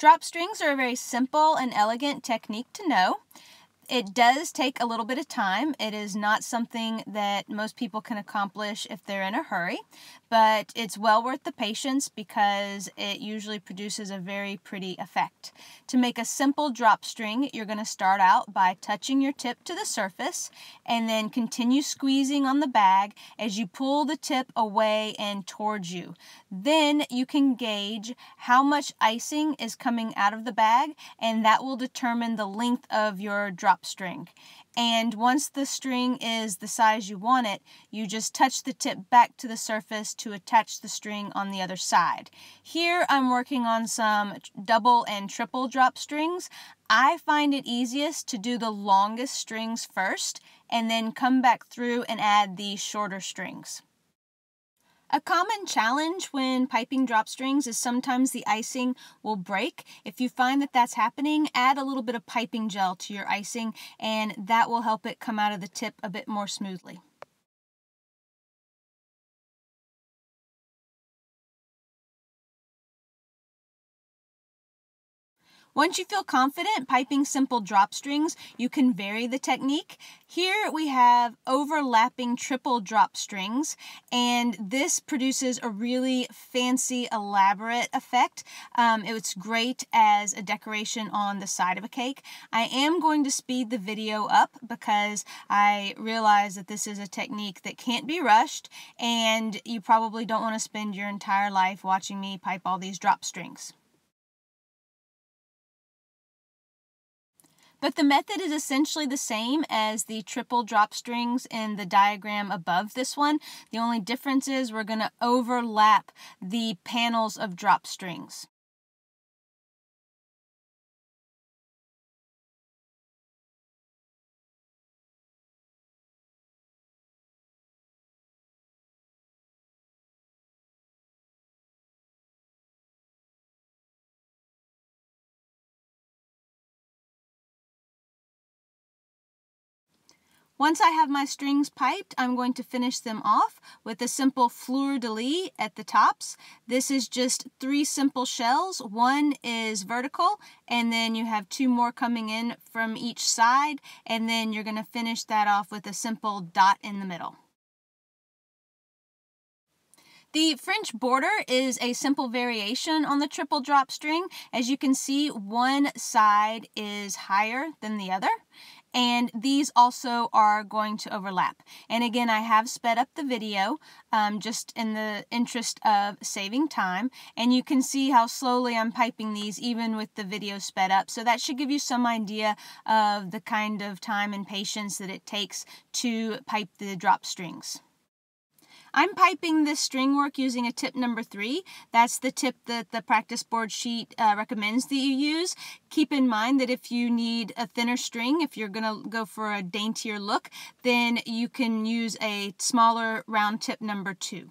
Drop strings are a very simple and elegant technique to know. It does take a little bit of time. It is not something that most people can accomplish if they're in a hurry, but it's well worth the patience because it usually produces a very pretty effect. To make a simple drop string, you're going to start out by touching your tip to the surface and then continue squeezing on the bag as you pull the tip away and towards you. Then you can gauge how much icing is coming out of the bag, and that will determine the length of your drop string. And once the string is the size you want it, you just touch the tip back to the surface to attach the string on the other side. Here I'm working on some double and triple drop strings. I find it easiest to do the longest strings first and then come back through and add the shorter strings. A common challenge when piping drop strings is sometimes the icing will break. If you find that that's happening, add a little bit of piping gel to your icing and that will help it come out of the tip a bit more smoothly. Once you feel confident piping simple drop strings, you can vary the technique. Here we have overlapping triple drop strings, and this produces a really fancy, elaborate effect. It's great as a decoration on the side of a cake. I am going to speed the video up because I realize that this is a technique that can't be rushed, and you probably don't want to spend your entire life watching me pipe all these drop strings. But the method is essentially the same as the triple drop strings in the diagram above this one. The only difference is we're going to overlap the panels of drop strings. Once I have my strings piped, I'm going to finish them off with a simple Fleur-De-Lis at the tops. This is just 3 simple shells. One is vertical, and then you have 2 more coming in from each side, and then you're going to finish that off with a simple dot in the middle. The French border is a simple variation on the triple drop string. As you can see, one side is higher than the other, and these also are going to overlap. And again, I have sped up the video just in the interest of saving time, and you can see how slowly I'm piping these even with the video sped up. So that should give you some idea of the kind of time and patience that it takes to pipe the drop strings. I'm piping this string work using a tip number 3. That's the tip that the practice board sheet recommends that you use. Keep in mind that if you need a thinner string, if you're going to go for a daintier look, then you can use a smaller round tip number 2.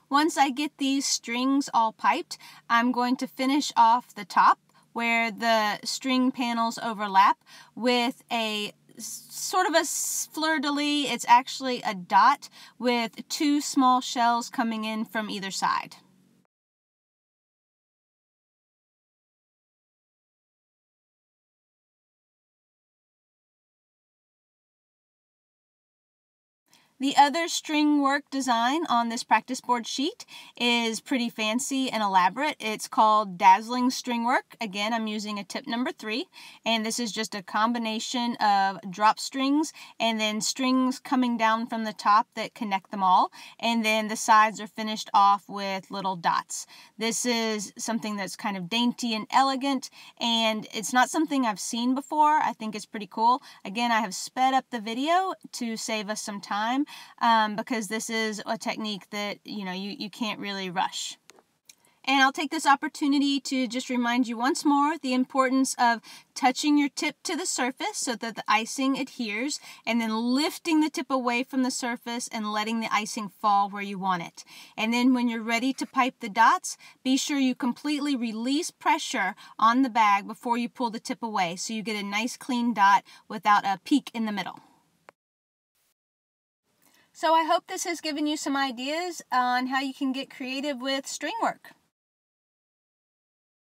Once I get these strings all piped, I'm going to finish off the top where the string panels overlap with a sort of a fleur-de-lis. It's actually a dot with 2 small shells coming in from either side. The other string work design on this practice board sheet is pretty fancy and elaborate. It's called Dazzling Stringwork. Again, I'm using a tip number 3, and this is just a combination of drop strings and then strings coming down from the top that connect them all, and then the sides are finished off with little dots. This is something that's kind of dainty and elegant, and it's not something I've seen before. I think it's pretty cool. Again, I have sped up the video to save us some time. Because this is a technique that, you can't really rush. And I'll take this opportunity to just remind you once more the importance of touching your tip to the surface so that the icing adheres, and then lifting the tip away from the surface and letting the icing fall where you want it. And then when you're ready to pipe the dots, be sure you completely release pressure on the bag before you pull the tip away so you get a nice clean dot without a peak in the middle. So I hope this has given you some ideas on how you can get creative with string work.